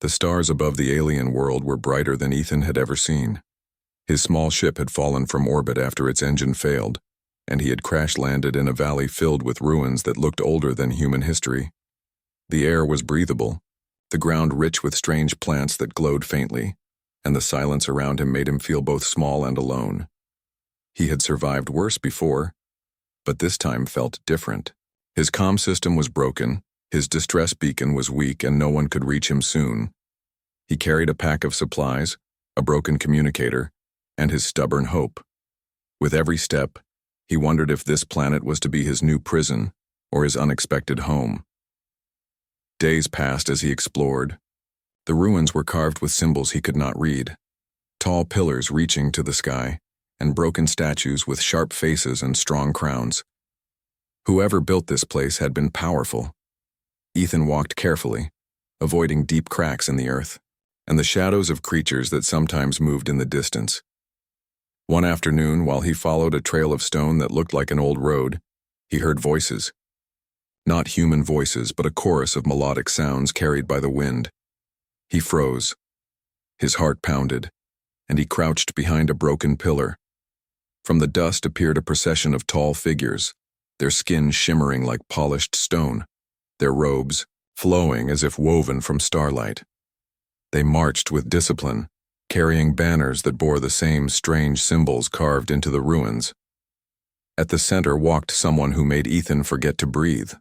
The stars above the alien world were brighter than Ethan had ever seen. His small ship had fallen from orbit after its engine failed, and he had crash-landed in a valley filled with ruins that looked older than human history. The air was breathable, the ground rich with strange plants that glowed faintly, and the silence around him made him feel both small and alone. He had survived worse before, but this time felt different. His comm system was broken, his distress beacon was weak, and no one could reach him soon. He carried a pack of supplies, a broken communicator, and his stubborn hope. With every step, he wondered if this planet was to be his new prison or his unexpected home. Days passed as he explored. The ruins were carved with symbols he could not read, tall pillars reaching to the sky, and broken statues with sharp faces and strong crowns. Whoever built this place had been powerful. Ethan walked carefully, avoiding deep cracks in the earth, and the shadows of creatures that sometimes moved in the distance. One afternoon, while he followed a trail of stone that looked like an old road, he heard voices. Not human voices, but a chorus of melodic sounds carried by the wind. He froze. His heart pounded, and he crouched behind a broken pillar. From the dust appeared a procession of tall figures, their skin shimmering like polished stone, their robes flowing as if woven from starlight. They marched with discipline, carrying banners that bore the same strange symbols carved into the ruins. At the center walked someone who made Ethan forget to breathe.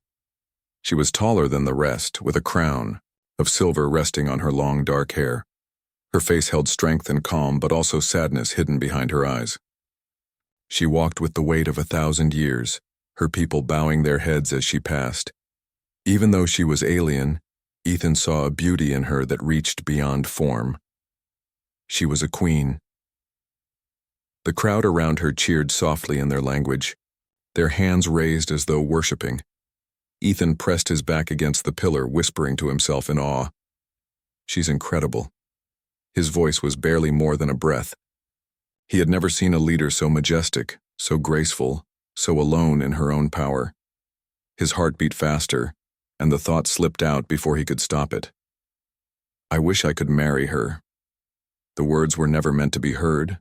She was taller than the rest, with a crown of silver resting on her long dark hair. Her face held strength and calm, but also sadness hidden behind her eyes. She walked with the weight of 1,000 years, her people bowing their heads as she passed. Even though she was alien, Ethan saw a beauty in her that reached beyond form. She was a queen. The crowd around her cheered softly in their language, their hands raised as though worshipping. Ethan pressed his back against the pillar, whispering to himself in awe, "She's incredible." His voice was barely more than a breath. He had never seen a leader so majestic, so graceful, so alone in her own power. His heart beat faster, and the thought slipped out before he could stop it. "I wish I could marry her." The words were never meant to be heard.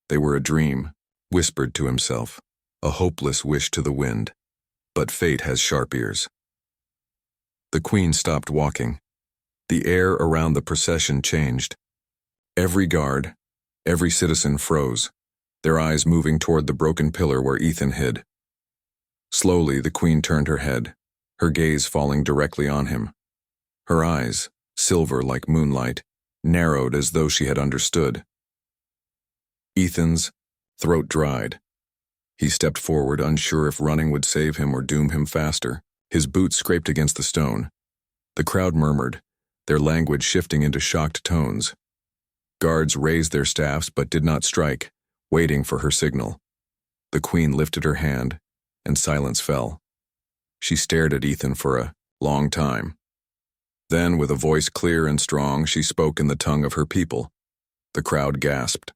They were a dream, whispered to himself, a hopeless wish to the wind. But fate has sharp ears. The queen stopped walking. The air around the procession changed. Every guard, every citizen froze, their eyes moving toward the broken pillar where Ethan hid. Slowly, the queen turned her head, her gaze falling directly on him. Her eyes, silver like moonlight, narrowed as though she had understood. Ethan's throat dried. He stepped forward, unsure if running would save him or doom him faster. His boots scraped against the stone. The crowd murmured, their language shifting into shocked tones. Guards raised their staffs but did not strike, waiting for her signal. The queen lifted her hand, and silence fell. She stared at Ethan for a long time. Then, with a voice clear and strong, she spoke in the tongue of her people. The crowd gasped.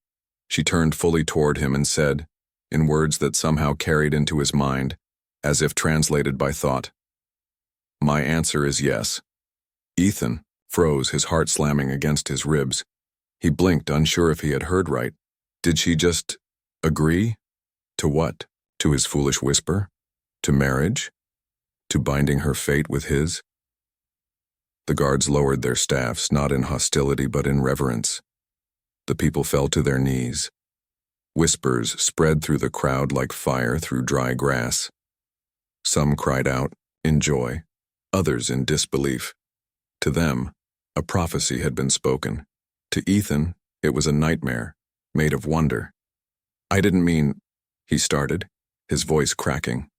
She turned fully toward him and said, in words that somehow carried into his mind, as if translated by thought, "My answer is yes." Ethan froze, his heart slamming against his ribs. He blinked, unsure if he had heard right. Did she just agree? To what? To his foolish whisper? To marriage? To binding her fate with his? The guards lowered their staffs, not in hostility but in reverence. The people fell to their knees. Whispers spread through the crowd like fire through dry grass. Some cried out in joy, others in disbelief. To them, a prophecy had been spoken. To Ethan, it was a nightmare, made of wonder. "I didn't mean," he started, his voice cracking.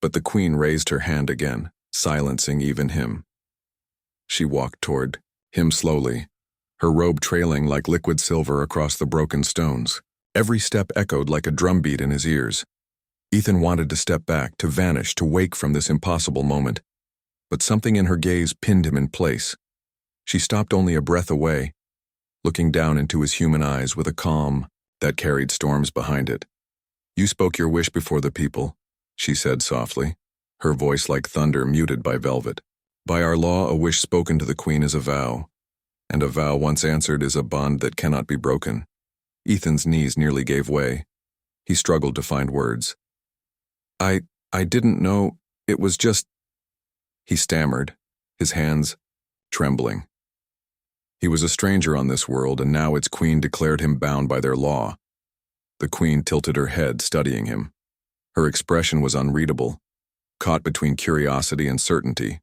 But the queen raised her hand again, silencing even him. She walked toward him slowly, her robe trailing like liquid silver across the broken stones. Every step echoed like a drumbeat in his ears. Ethan wanted to step back, to vanish, to wake from this impossible moment. But something in her gaze pinned him in place. She stopped only a breath away, looking down into his human eyes with a calm that carried storms behind it. "You spoke your wish before the people," she said softly, her voice like thunder muted by velvet. "By our law, a wish spoken to the queen is a vow. And a vow once answered is a bond that cannot be broken. Ethan's knees nearly gave way. He struggled to find words. I didn't know, it was just... He stammered, his hands trembling. He was a stranger on this world, and now its queen declared him bound by their law. The queen tilted her head, studying him. Her expression was unreadable, caught between curiosity and certainty.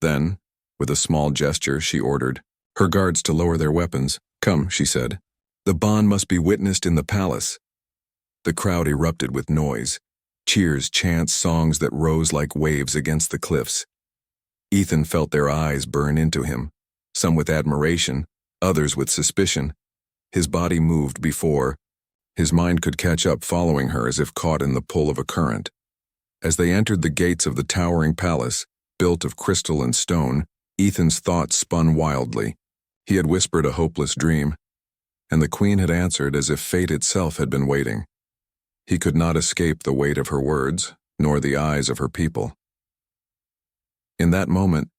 Then, with a small gesture, she ordered her guards to lower their weapons. "Come," she said. "The bond must be witnessed in the palace." The crowd erupted with noise. Cheers, chants, songs that rose like waves against the cliffs. Ethan felt their eyes burn into him, some with admiration, others with suspicion. His body moved before his mind could catch up, following her as if caught in the pull of a current. As they entered the gates of the towering palace, built of crystal and stone, Ethan's thoughts spun wildly. He had whispered a hopeless dream, and the queen had answered as if fate itself had been waiting. He could not escape the weight of her words, nor the eyes of her people. In that moment,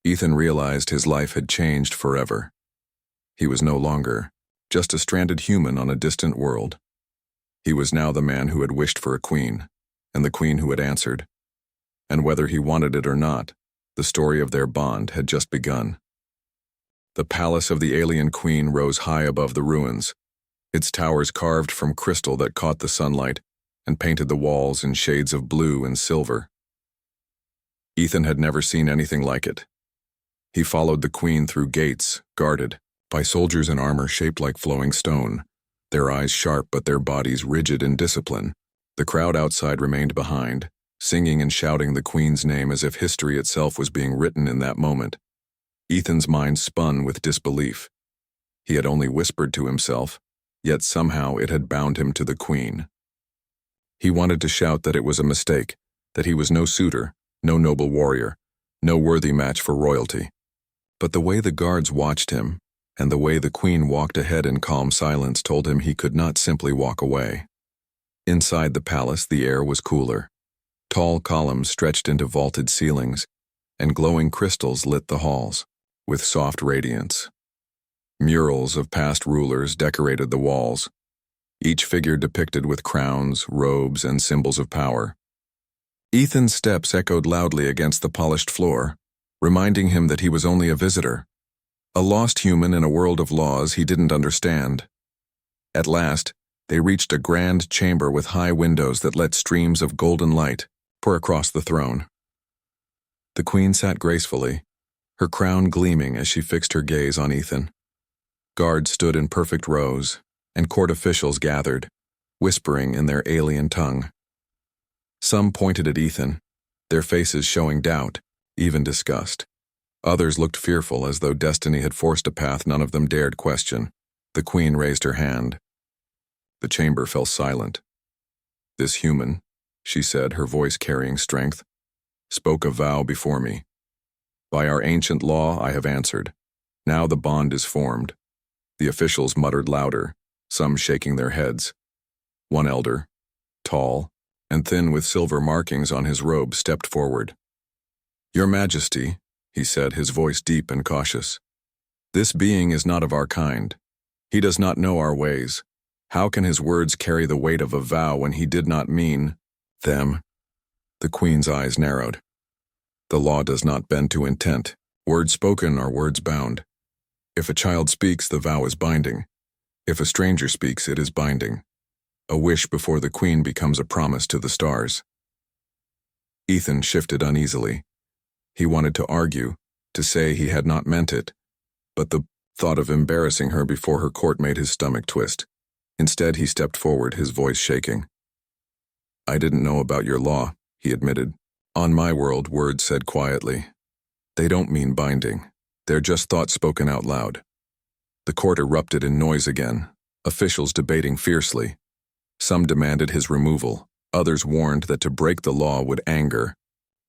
Ethan realized his life had changed forever. He was no longer just a stranded human on a distant world. He was now the man who had wished for a queen, and the queen who had answered. And whether he wanted it or not, the story of their bond had just begun. The palace of the alien queen rose high above the ruins, its towers carved from crystal that caught the sunlight and painted the walls in shades of blue and silver. Ethan had never seen anything like it. He followed the queen through gates, guarded by soldiers in armor shaped like flowing stone, their eyes sharp but their bodies rigid in discipline. The crowd outside remained behind, singing and shouting the queen's name as if history itself was being written in that moment. Ethan's mind spun with disbelief. He had only whispered to himself, yet somehow it had bound him to the queen. He wanted to shout that it was a mistake, that he was no suitor, no noble warrior, no worthy match for royalty. But the way the guards watched him, and the way the queen walked ahead in calm silence told him he could not simply walk away. Inside the palace, the air was cooler. Tall columns stretched into vaulted ceilings, and glowing crystals lit the halls with soft radiance. Murals of past rulers decorated the walls, each figure depicted with crowns, robes, and symbols of power. Ethan's steps echoed loudly against the polished floor, reminding him that he was only a visitor, a lost human in a world of laws he didn't understand. At last, they reached a grand chamber with high windows that let streams of golden light pour across the throne. The queen sat gracefully, her crown gleaming as she fixed her gaze on Ethan. Guards stood in perfect rows, and court officials gathered, whispering in their alien tongue. Some pointed at Ethan, their faces showing doubt, even disgust. Others looked fearful, as though destiny had forced a path none of them dared question. The queen raised her hand. The chamber fell silent. "This human," she said, her voice carrying strength, "spoke a vow before me. By our ancient law I have answered. Now the bond is formed." The officials muttered louder, some shaking their heads. One elder, tall and thin with silver markings on his robe, stepped forward. "Your Majesty," he said, his voice deep and cautious, "this being is not of our kind. He does not know our ways. How can his words carry the weight of a vow when he did not mean them?" The queen's eyes narrowed. "The law does not bend to intent. Words spoken are words bound. If a child speaks, the vow is binding. If a stranger speaks, it is binding. A wish before the queen becomes a promise to the stars." Ethan shifted uneasily. He wanted to argue, to say he had not meant it, but the thought of embarrassing her before her court made his stomach twist. Instead, he stepped forward, his voice shaking. "I didn't know about your law," he admitted. "On my world," words said quietly, "they don't mean binding. They're just thoughts spoken out loud." The court erupted in noise again, officials debating fiercely. Some demanded his removal, others warned that to break the law would anger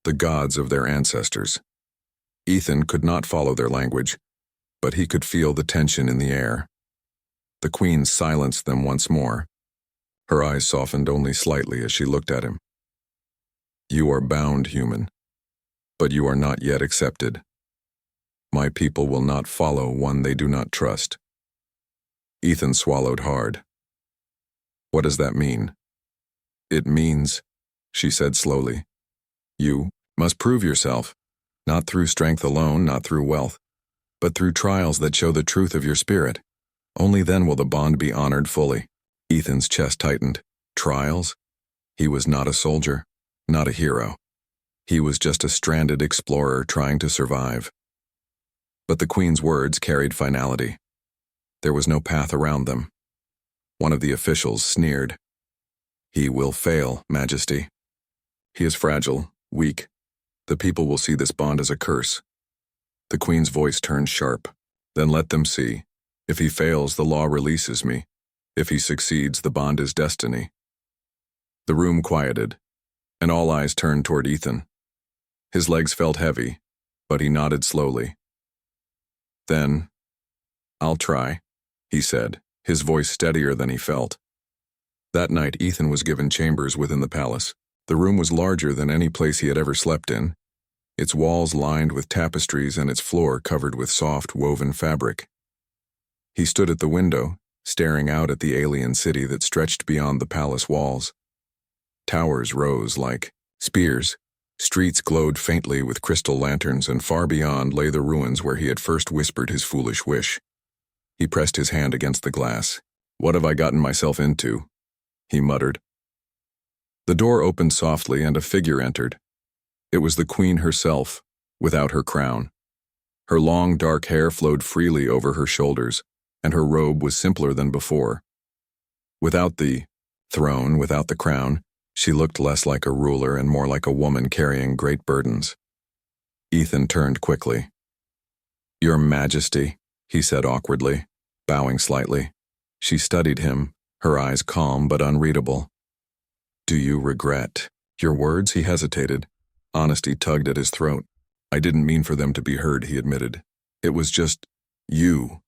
the gods of their ancestors. Ethan could not follow their language, but he could feel the tension in the air. The queen silenced them once more. Her eyes softened only slightly as she looked at him. "You are bound, human, but you are not yet accepted." My people will not follow one they do not trust. Ethan swallowed hard. What does that mean? It means, she said slowly, you must prove yourself, not through strength alone, not through wealth, but through trials that show the truth of your spirit. Only then will the bond be honored fully. Ethan's chest tightened. Trials? He was not a soldier, not a hero. He was just a stranded explorer trying to survive. But the Queen's words carried finality. There was no path around them. One of the officials sneered. He will fail, Majesty. He is fragile, weak. The people will see this bond as a curse. The Queen's voice turned sharp. Then let them see. If he fails, the law releases me. If he succeeds, the bond is destiny. The room quieted, and all eyes turned toward Ethan. His legs felt heavy, but he nodded slowly. Then, I'll try, he said, his voice steadier than he felt. That night, Ethan was given chambers within the palace. The room was larger than any place he had ever slept in, its walls lined with tapestries and its floor covered with soft, woven fabric. He stood at the window, staring out at the alien city that stretched beyond the palace walls. Towers rose like spears. Streets glowed faintly with crystal lanterns, and far beyond lay the ruins where he had first whispered his foolish wish. He pressed his hand against the glass. What have I gotten myself into? He muttered. The door opened softly and a figure entered. It was the Queen herself, without her crown. Her long dark hair flowed freely over her shoulders, and her robe was simpler than before. Without the throne, without the crown, she looked less like a ruler and more like a woman carrying great burdens. Ethan turned quickly. Your Majesty, he said awkwardly, bowing slightly. She studied him, her eyes calm but unreadable. Do you regret your words? He hesitated. Honesty tugged at his throat. I didn't mean for them to be heard, he admitted. It was just you.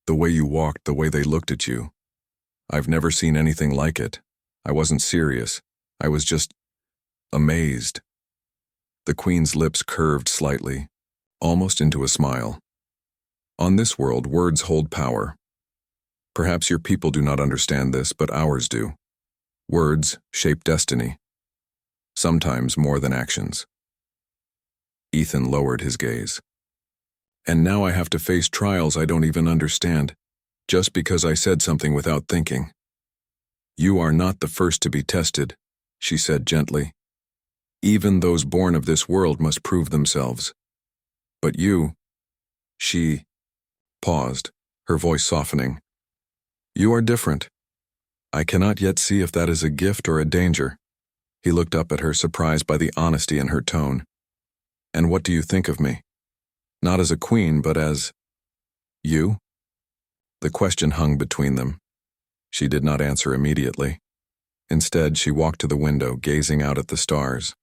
The way you walked, the way they looked at you. I've never seen anything like it. I wasn't serious. I was just amazed. The Queen's lips curved slightly, almost into a smile. On this world, words hold power. Perhaps your people do not understand this, but ours do. Words shape destiny, sometimes more than actions. Ethan lowered his gaze. And now I have to face trials I don't even understand, just because I said something without thinking. You are not the first to be tested, she said gently. Even those born of this world must prove themselves. But you, she paused, her voice softening. You are different. I cannot yet see if that is a gift or a danger. He looked up at her, surprised by the honesty in her tone. And what do you think of me? Not as a queen, but as you? The question hung between them. She did not answer immediately. Instead, she walked to the window, gazing out at the stars.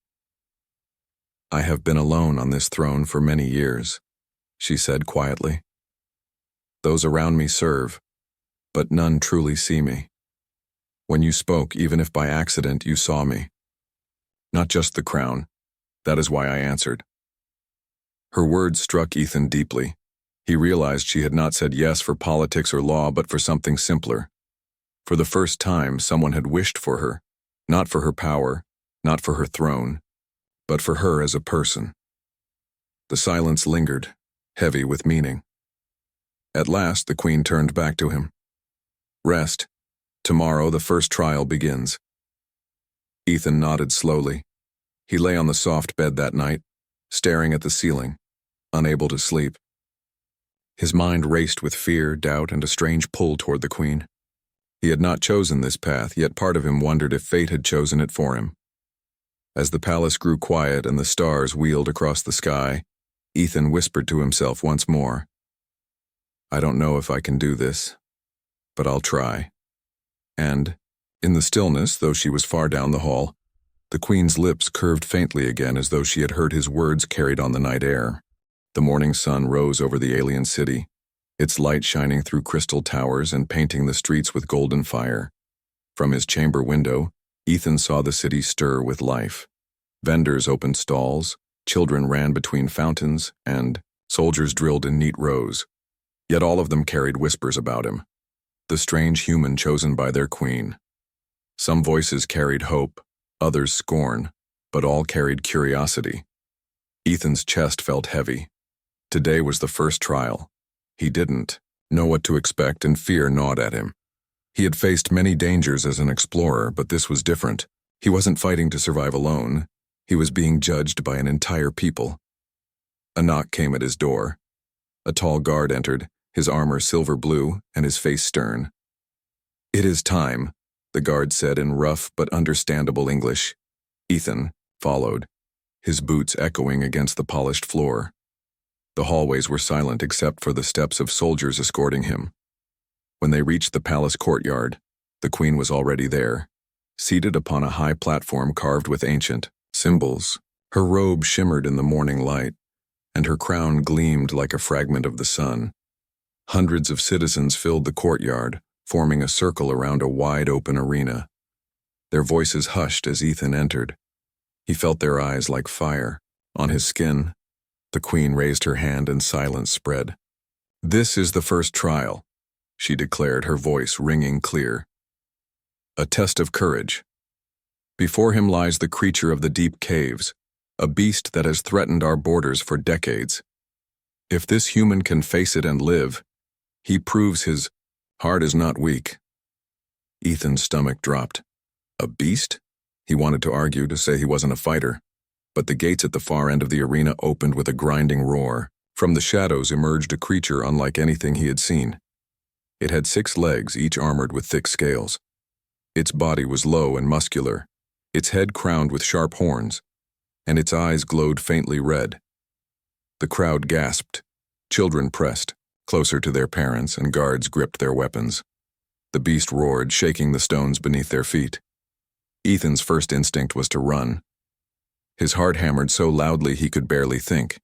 I have been alone on this throne for many years, she said quietly. Those around me serve, but none truly see me. When you spoke, even if by accident, you saw me. Not just the crown. That is why I answered. Her words struck Ethan deeply. He realized she had not said yes for politics or law, but for something simpler. For the first time, someone had wished for her, not for her power, not for her throne, but for her as a person. The silence lingered, heavy with meaning. At last, the Queen turned back to him. Rest. Tomorrow, the first trial begins. Ethan nodded slowly. He lay on the soft bed that night, staring at the ceiling, unable to sleep. His mind raced with fear, doubt, and a strange pull toward the Queen. He had not chosen this path, yet part of him wondered if fate had chosen it for him. As the palace grew quiet and the stars wheeled across the sky, Ethan whispered to himself once more, I don't know if I can do this, but I'll try. And, in the stillness, though she was far down the hall, the Queen's lips curved faintly again as though she had heard his words carried on the night air. The morning sun rose over the alien city, its light shining through crystal towers and painting the streets with golden fire. From his chamber window, Ethan saw the city stir with life. Vendors opened stalls, children ran between fountains, and, Soldiers drilled in neat rows, yet all of them carried whispers about him, the strange human chosen by their queen. Some voices carried hope, others scorn, but all carried curiosity. Ethan's chest felt heavy. Today was the first trial. He didn't know what to expect, and fear gnawed at him. He had faced many dangers as an explorer, but this was different. He wasn't fighting to survive alone. He was being judged by an entire people. A knock came at his door. A tall guard entered, his armor silver blue and his face stern. "It is time," the guard said in rough but understandable English. Ethan followed, his boots echoing against the polished floor. The hallways were silent except for the steps of soldiers escorting him. When they reached the palace courtyard, the queen was already there, seated upon a high platform carved with ancient symbols. Her robe shimmered in the morning light, and her crown gleamed like a fragment of the sun. Hundreds of citizens filled the courtyard, forming a circle around a wide-open arena. Their voices hushed as Ethan entered. He felt their eyes like fire on his skin. The queen raised her hand and silence spread. "This is the first trial," she declared, her voice ringing clear. "A test of courage. Before him lies the creature of the deep caves, a beast that has threatened our borders for decades. If this human can face it and live, he proves his heart is not weak." Ethan's stomach dropped. A beast? He wanted to argue, to say he wasn't a fighter, but the gates at the far end of the arena opened with a grinding roar. From the shadows emerged a creature unlike anything he had seen. It had 6 legs, each armored with thick scales. Its body was low and muscular, its head crowned with sharp horns, and its eyes glowed faintly red. The crowd gasped. Children pressed closer to their parents, and guards gripped their weapons. The beast roared, shaking the stones beneath their feet. Ethan's first instinct was to run. His heart hammered so loudly he could barely think.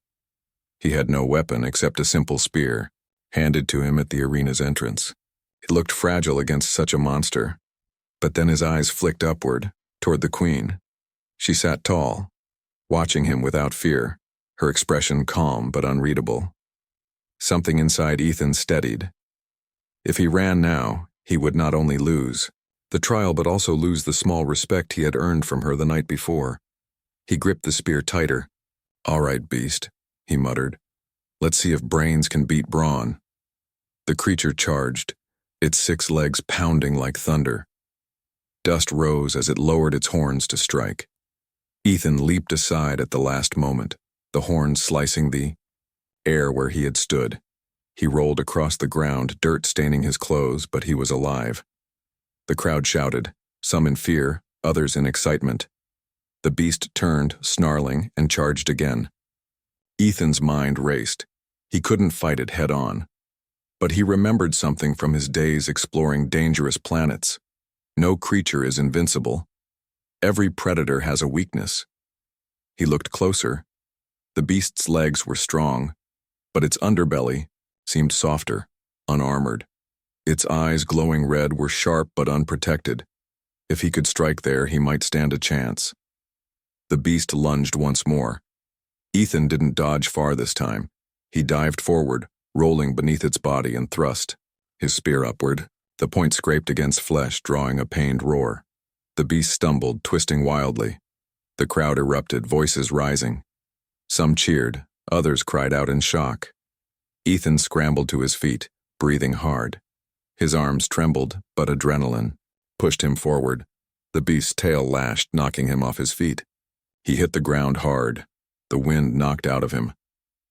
He had no weapon except a simple spear, handed to him at the arena's entrance. It looked fragile against such a monster, but then his eyes flicked upward, toward the queen. She sat tall, watching him without fear, her expression calm but unreadable. Something inside Ethan steadied. If he ran now, he would not only lose the trial but also lose the small respect he had earned from her the night before. He gripped the spear tighter. "All right, beast," he muttered. "Let's see if brains can beat brawn." The creature charged, its 6 legs pounding like thunder. Dust rose as it lowered its horns to strike. Ethan leaped aside at the last moment, the horns slicing the air where he had stood. He rolled across the ground, dirt staining his clothes, but he was alive. The crowd shouted, some in fear, others in excitement. The beast turned, snarling, and charged again. Ethan's mind raced. He couldn't fight it head-on. But he remembered something from his days exploring dangerous planets. No creature is invincible. Every predator has a weakness. He looked closer. The beast's legs were strong, but its underbelly seemed softer, unarmored. Its eyes, glowing red, were sharp but unprotected. If he could strike there, he might stand a chance. The beast lunged once more. Ethan didn't dodge far this time. He dived forward, rolling beneath its body, and thrust, his spear upward. The point scraped against flesh, drawing a pained roar. The beast stumbled, twisting wildly. The crowd erupted, voices rising. Some cheered, others cried out in shock. Ethan scrambled to his feet, breathing hard. His arms trembled, but adrenaline pushed him forward. The beast's tail lashed, knocking him off his feet. He hit the ground hard. The wind knocked out of him.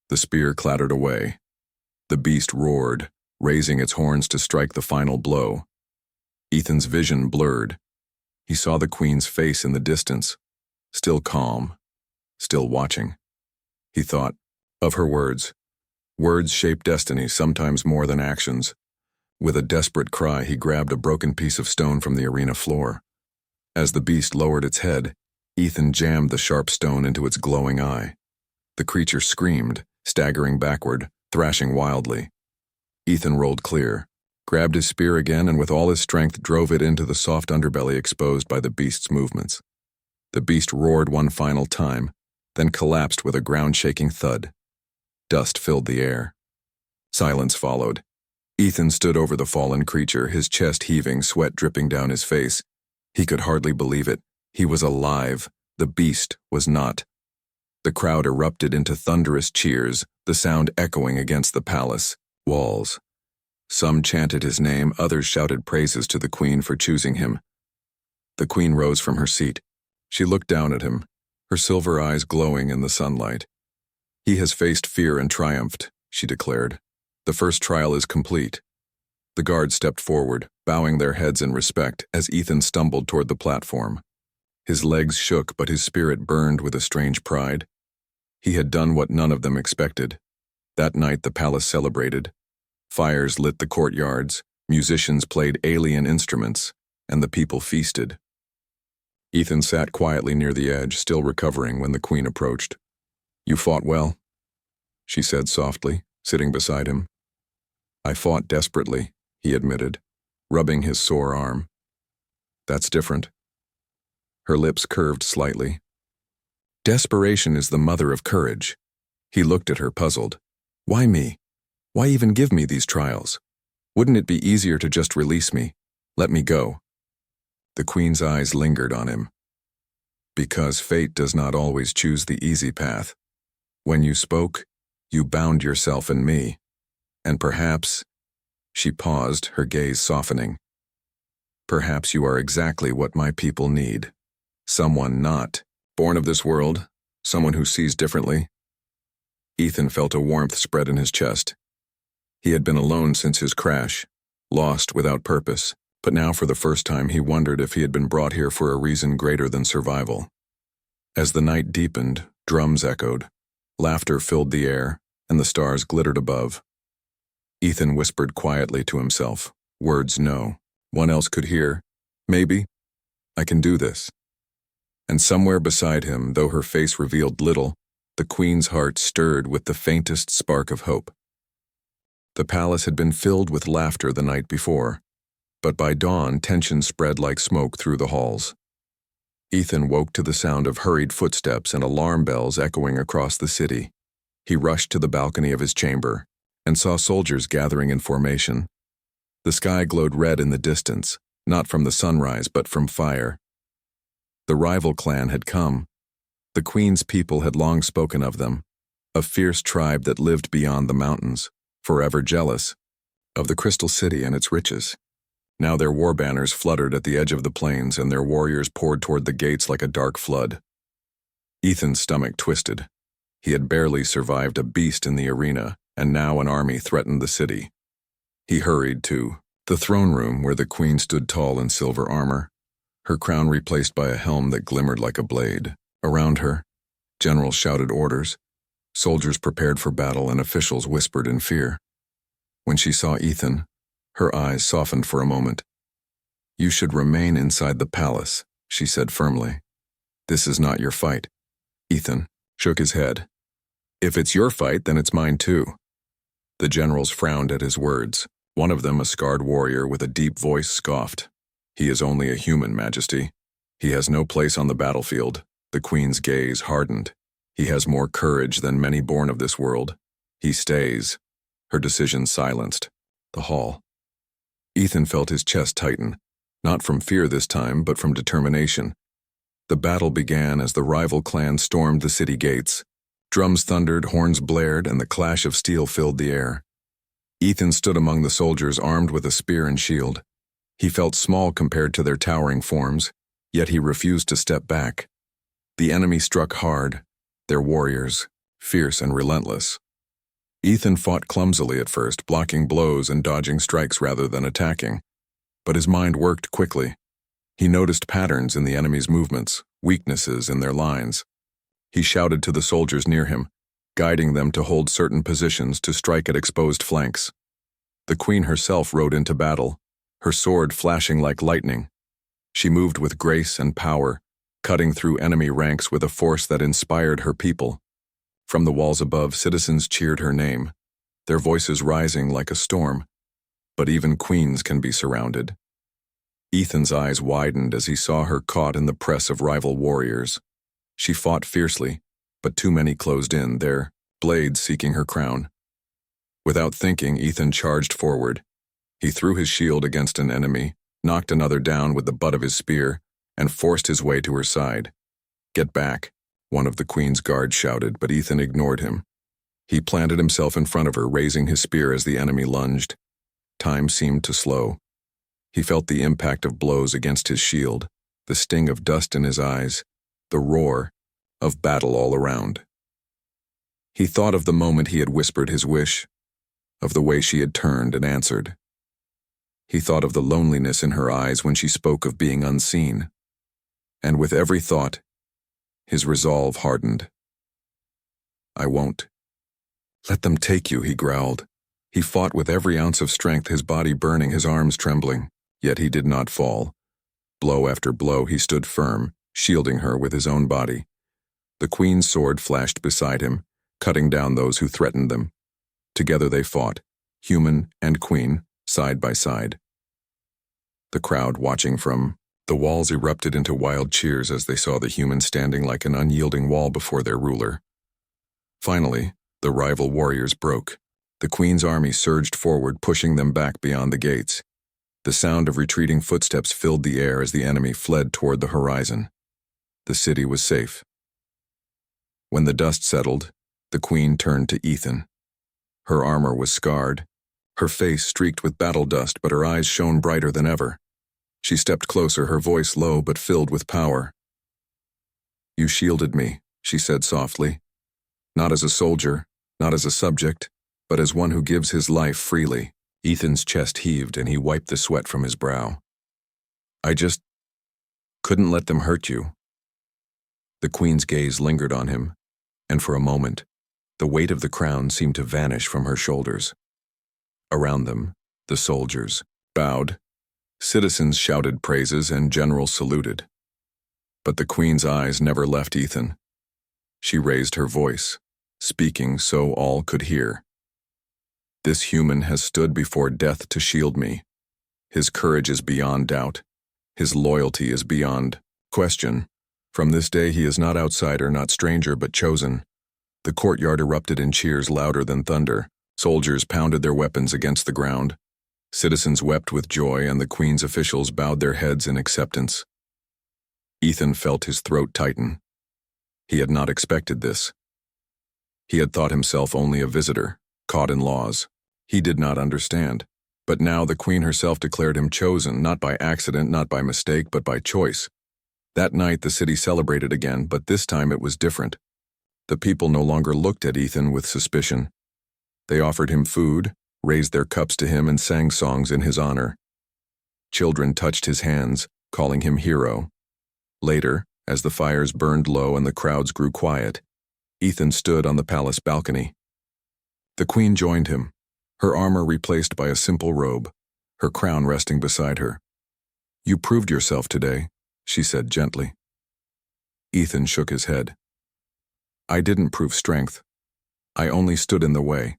The spear clattered away. The beast roared, raising its horns to strike the final blow. Ethan's vision blurred. He saw the queen's face in the distance, still calm, still watching. He thought of her words. Words shape destiny, sometimes more than actions. With a desperate cry, he grabbed a broken piece of stone from the arena floor. As the beast lowered its head, Ethan jammed the sharp stone into its glowing eye. The creature screamed, staggering backward, thrashing wildly. Ethan rolled clear, grabbed his spear again, and with all his strength drove it into the soft underbelly exposed by the beast's movements. The beast roared one final time, then collapsed with a ground-shaking thud. Dust filled the air. Silence followed. Ethan stood over the fallen creature, his chest heaving, sweat dripping down his face. He could hardly believe it. He was alive. The beast was not. The crowd erupted into thunderous cheers, the sound echoing against the palace walls. Some chanted his name, others shouted praises to the queen for choosing him. The queen rose from her seat. She looked down at him, her silver eyes glowing in the sunlight. "He has faced fear and triumphed," she declared. "The first trial is complete." The guards stepped forward, bowing their heads in respect as Ethan stumbled toward the platform. His legs shook, but his spirit burned with a strange pride. He had done what none of them expected. That night the palace celebrated. Fires lit the courtyards, musicians played alien instruments, and the people feasted. Ethan sat quietly near the edge, still recovering when the queen approached. "You fought well," she said softly, sitting beside him. "I fought desperately," he admitted, rubbing his sore arm. "That's different." Her lips curved slightly. "Desperation is the mother of courage." He looked at her, puzzled. "Why me? Why even give me these trials? Wouldn't it be easier to just release me? Let me go?" The queen's eyes lingered on him. "Because fate does not always choose the easy path. When you spoke, you bound yourself in me. And perhaps," she paused, her gaze softening, "perhaps you are exactly what my people need. Someone not born of this world, someone who sees differently." Ethan felt a warmth spread in his chest. He had been alone since his crash, lost without purpose, but now for the first time he wondered if he had been brought here for a reason greater than survival. As the night deepened, drums echoed, laughter filled the air, and the stars glittered above. Ethan whispered quietly to himself, words no one else could hear. "Maybe. I can do this." And somewhere beside him, though her face revealed little, the queen's heart stirred with the faintest spark of hope. The palace had been filled with laughter the night before, but by dawn tension spread like smoke through the halls. Ethan woke to the sound of hurried footsteps and alarm bells echoing across the city. He rushed to the balcony of his chamber and saw soldiers gathering in formation. The sky glowed red in the distance, not from the sunrise but from fire. The rival clan had come. The queen's people had long spoken of them, a fierce tribe that lived beyond the mountains, forever jealous of the crystal city and its riches. Now their war banners fluttered at the edge of the plains and their warriors poured toward the gates like a dark flood. Ethan's stomach twisted. He had barely survived a beast in the arena, and now an army threatened the city. He hurried to the throne room where the queen stood tall in silver armor, her crown replaced by a helm that glimmered like a blade. Around her, generals shouted orders, soldiers prepared for battle, and officials whispered in fear. When she saw Ethan, her eyes softened for a moment. "You should remain inside the palace," she said firmly. "This is not your fight." Ethan shook his head. "If it's your fight, then it's mine too." The generals frowned at his words. One of them, a scarred warrior with a deep voice, scoffed. "He is only a human, Majesty. He has no place on the battlefield." The queen's gaze hardened. "He has more courage than many born of this world. He stays." Her decision silenced the hall. Ethan felt his chest tighten, not from fear this time, but from determination. The battle began as the rival clan stormed the city gates. Drums thundered, horns blared, and the clash of steel filled the air. Ethan stood among the soldiers, armed with a spear and shield. He felt small compared to their towering forms, yet he refused to step back. The enemy struck hard, their warriors, fierce and relentless. Ethan fought clumsily at first, blocking blows and dodging strikes rather than attacking. But his mind worked quickly. He noticed patterns in the enemy's movements, weaknesses in their lines. He shouted to the soldiers near him, guiding them to hold certain positions to strike at exposed flanks. The queen herself rode into battle, her sword flashing like lightning. She moved with grace and power, cutting through enemy ranks with a force that inspired her people. From the walls above, citizens cheered her name, their voices rising like a storm. But even queens can be surrounded. Ethan's eyes widened as he saw her caught in the press of rival warriors. She fought fiercely, but too many closed in, their blades seeking her crown. Without thinking, Ethan charged forward. He threw his shield against an enemy, knocked another down with the butt of his spear, and forced his way to her side. "Get back," one of the queen's guards shouted, but Ethan ignored him. He planted himself in front of her, raising his spear as the enemy lunged. Time seemed to slow. He felt the impact of blows against his shield, the sting of dust in his eyes, the roar of battle all around. He thought of the moment he had whispered his wish, of the way she had turned and answered. He thought of the loneliness in her eyes when she spoke of being unseen. And with every thought, his resolve hardened. "I won't. Let them take you," he growled. He fought with every ounce of strength, his body burning, his arms trembling. Yet he did not fall. Blow after blow, he stood firm, shielding her with his own body. The queen's sword flashed beside him, cutting down those who threatened them. Together they fought, human and queen, side by side. The crowd watching from the walls erupted into wild cheers as they saw the human standing like an unyielding wall before their ruler. Finally, the rival warriors broke. The queen's army surged forward, pushing them back beyond the gates. The sound of retreating footsteps filled the air as the enemy fled toward the horizon. The city was safe. When the dust settled, the queen turned to Ethan. Her armor was scarred, her face streaked with battle dust, but her eyes shone brighter than ever. She stepped closer, her voice low but filled with power. "You shielded me," she said softly. "Not as a soldier, not as a subject, but as one who gives his life freely." Ethan's chest heaved and he wiped the sweat from his brow. "I just couldn't let them hurt you." The queen's gaze lingered on him, and for a moment, the weight of the crown seemed to vanish from her shoulders. Around them, the soldiers bowed, citizens shouted praises, and generals saluted. But the queen's eyes never left Ethan. She raised her voice, speaking so all could hear. "This human has stood before death to shield me. His courage is beyond doubt. His loyalty is beyond question. From this day he is not outsider, not stranger, but chosen." The courtyard erupted in cheers louder than thunder. Soldiers pounded their weapons against the ground. Citizens wept with joy, and the queen's officials bowed their heads in acceptance. Ethan felt his throat tighten. He had not expected this. He had thought himself only a visitor, caught in laws. He did not understand. But now the queen herself declared him chosen, not by accident, not by mistake, but by choice. That night the city celebrated again, but this time it was different. The people no longer looked at Ethan with suspicion. They offered him food, raised their cups to him, and sang songs in his honor. Children touched his hands, calling him hero. Later, as the fires burned low and the crowds grew quiet, Ethan stood on the palace balcony. The queen joined him, her armor replaced by a simple robe, her crown resting beside her. "You proved yourself today," she said gently. Ethan shook his head. "I didn't prove strength. I only stood in the way."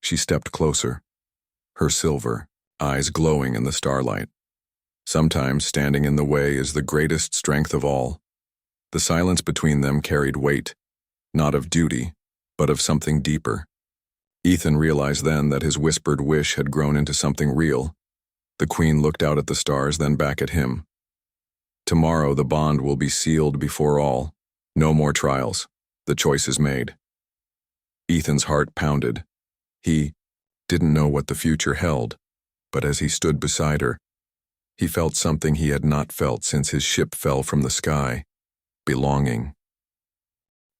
She stepped closer, her silver eyes glowing in the starlight. Sometimes standing in the way is the greatest strength of all. The silence between them carried weight, not of duty, but of something deeper. Ethan realized then that his whispered wish had grown into something real. The queen looked out at the stars, then back at him. "Tomorrow the bond will be sealed before all. No more trials. The choice is made." Ethan's heart pounded. He didn't know what the future held, but as he stood beside her, he felt something he had not felt since his ship fell from the sky: belonging.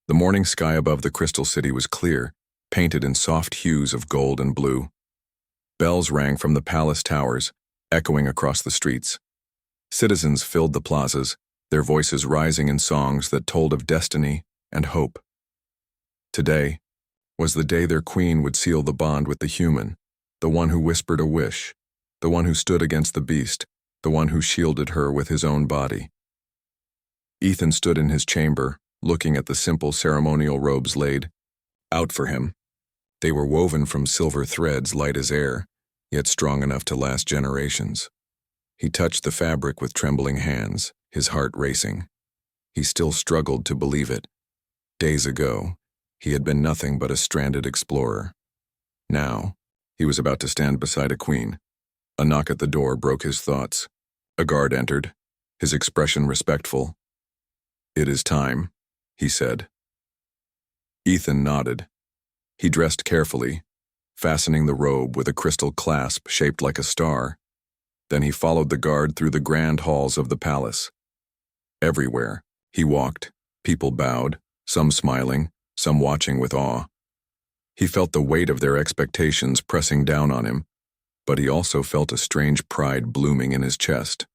The morning sky above the crystal city was clear, painted in soft hues of gold and blue. Bells rang from the palace towers, echoing across the streets. Citizens filled the plazas, their voices rising in songs that told of destiny and hope. Today was the day their queen would seal the bond with the human, the one who whispered a wish, the one who stood against the beast, the one who shielded her with his own body. Ethan stood in his chamber, looking at the simple ceremonial robes laid out for him. They were woven from silver threads light as air, yet strong enough to last generations. He touched the fabric with trembling hands, his heart racing. He still struggled to believe it. Days ago, He had been nothing but a stranded explorer. Now, he was about to stand beside a queen. A knock at the door broke his thoughts. A guard entered, his expression respectful. "It is time," he said. Ethan nodded. He dressed carefully, fastening the robe with a crystal clasp shaped like a star. Then he followed the guard through the grand halls of the palace. Everywhere he walked, people bowed, some smiling, some watching with awe. He felt the weight of their expectations pressing down on him, but he also felt a strange pride blooming in his chest.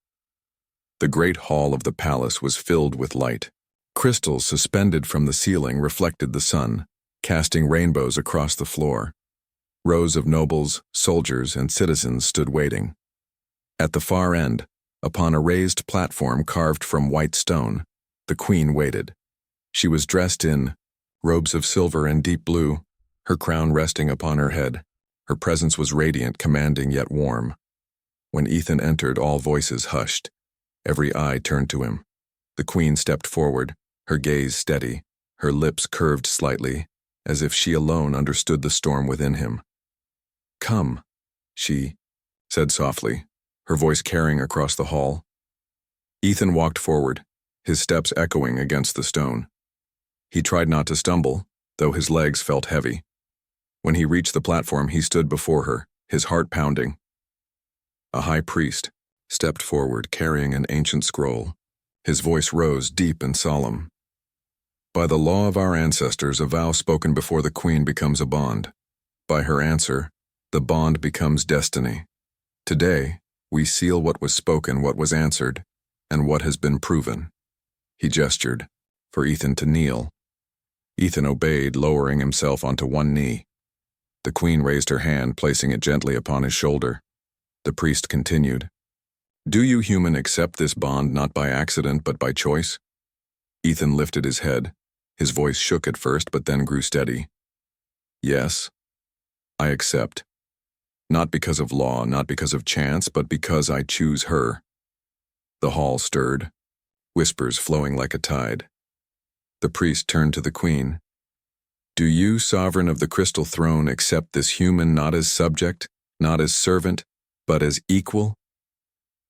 The great hall of the palace was filled with light. Crystals suspended from the ceiling reflected the sun, casting rainbows across the floor. Rows of nobles, soldiers, and citizens stood waiting. At the far end, upon a raised platform carved from white stone, the queen waited. She was dressed in robes of silver and deep blue, her crown resting upon her head. Her presence was radiant, commanding yet warm. When Ethan entered, all voices hushed. Every eye turned to him. The queen stepped forward, her gaze steady, her lips curved slightly, as if she alone understood the storm within him. "Come," she said softly, her voice carrying across the hall. Ethan walked forward, his steps echoing against the stone. He tried not to stumble, though his legs felt heavy. When he reached the platform, he stood before her, his heart pounding. A high priest stepped forward, carrying an ancient scroll. His voice rose deep and solemn. "By the law of our ancestors, a vow spoken before the queen becomes a bond. By her answer, the bond becomes destiny. Today, we seal what was spoken, what was answered, and what has been proven." He gestured for Ethan to kneel. Ethan obeyed, lowering himself onto one knee. The queen raised her hand, placing it gently upon his shoulder. The priest continued, "Do you, human, accept this bond not by accident but by choice?" Ethan lifted his head. His voice shook at first but then grew steady. "Yes, I accept. Not because of law, not because of chance, but because I choose her." The hall stirred, whispers flowing like a tide. The priest turned to the queen. "Do you, sovereign of the crystal throne, accept this human not as subject, not as servant, but as equal?"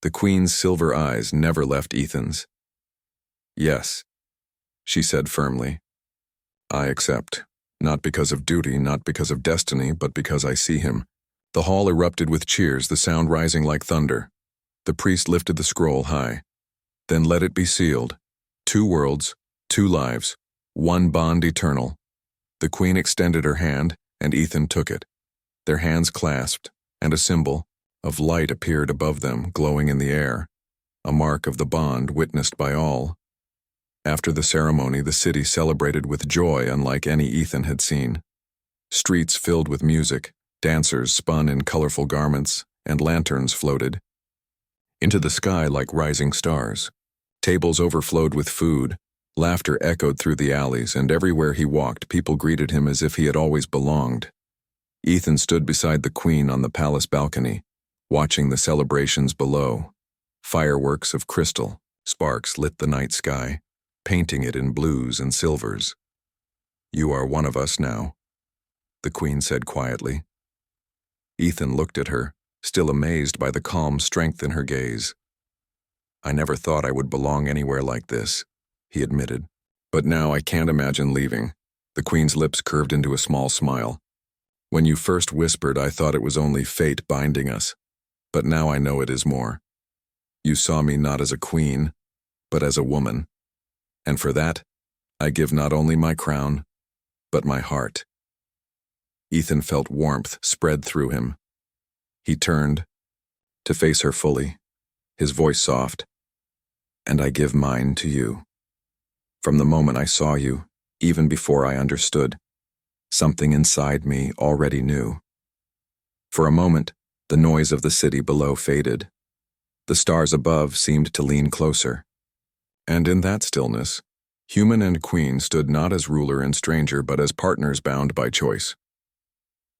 The queen's silver eyes never left Ethan's. "Yes," she said firmly. "I accept, not because of duty, not because of destiny, but because I see him." The hall erupted with cheers, the sound rising like thunder. The priest lifted the scroll high. "Then let it be sealed. 2 worlds, 2 lives, 1 bond eternal." The queen extended her hand, and Ethan took it. Their hands clasped, and a symbol of light appeared above them, glowing in the air, a mark of the bond witnessed by all. After the ceremony, the city celebrated with joy unlike any Ethan had seen. Streets filled with music, dancers spun in colorful garments, and lanterns floated into the sky like rising stars. Tables overflowed with food, laughter echoed through the alleys, and everywhere he walked, people greeted him as if he had always belonged. Ethan stood beside the queen on the palace balcony, watching the celebrations below. Fireworks of crystal, sparks lit the night sky, painting it in blues and silvers. "You are one of us now," the queen said quietly. Ethan looked at her, still amazed by the calm strength in her gaze. "I never thought I would belong anywhere like this," he admitted. "But now I can't imagine leaving." The queen's lips curved into a small smile. "When you first whispered, I thought it was only fate binding us. But now I know it is more. You saw me not as a queen, but as a woman. And for that, I give not only my crown, but my heart." Ethan felt warmth spread through him. He turned to face her fully, his voice soft. "And I give mine to you. From the moment I saw you, even before I understood, something inside me already knew." For a moment, the noise of the city below faded. The stars above seemed to lean closer. And in that stillness, human and queen stood not as ruler and stranger, but as partners bound by choice.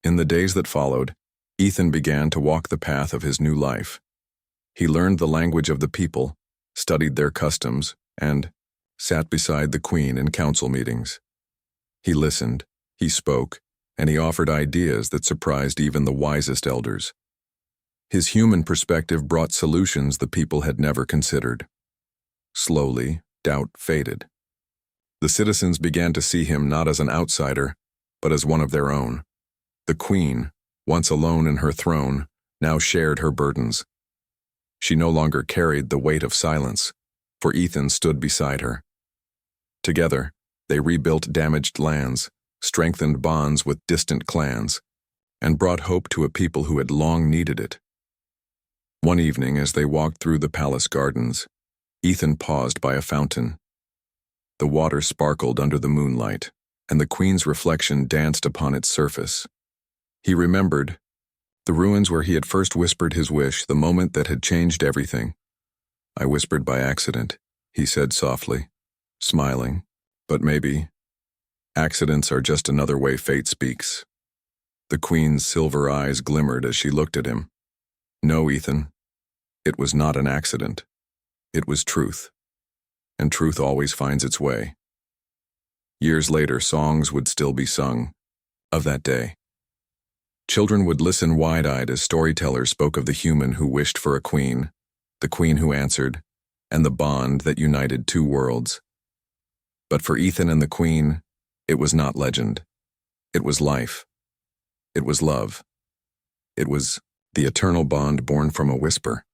In the days that followed, Ethan began to walk the path of his new life. He learned the language of the people, studied their customs, and sat beside the queen in council meetings. He listened, He spoke, and he offered ideas that surprised even the wisest elders. His human perspective brought solutions the people had never considered. Slowly, doubt faded. The citizens began to see him not as an outsider, but as one of their own. The queen, once alone in her throne, now shared her burdens. She no longer carried the weight of silence, for Ethan stood beside her. Together, they rebuilt damaged lands, strengthened bonds with distant clans, and brought hope to a people who had long needed it. One evening, as they walked through the palace gardens, Ethan paused by a fountain. The water sparkled under the moonlight, and the queen's reflection danced upon its surface. He remembered the ruins where he had first whispered his wish, the moment that had changed everything. "I whispered by accident," he said softly, smiling, "but maybe accidents are just another way fate speaks." The queen's silver eyes glimmered as she looked at him. "No, Ethan, it was not an accident. It was truth, and truth always finds its way." Years later, songs would still be sung of that day. Children would listen wide-eyed as storytellers spoke of the human who wished for a queen, the queen who answered, and the bond that united two worlds. But for Ethan and the queen, it was not legend. It was life. It was love. It was the eternal bond born from a whisper.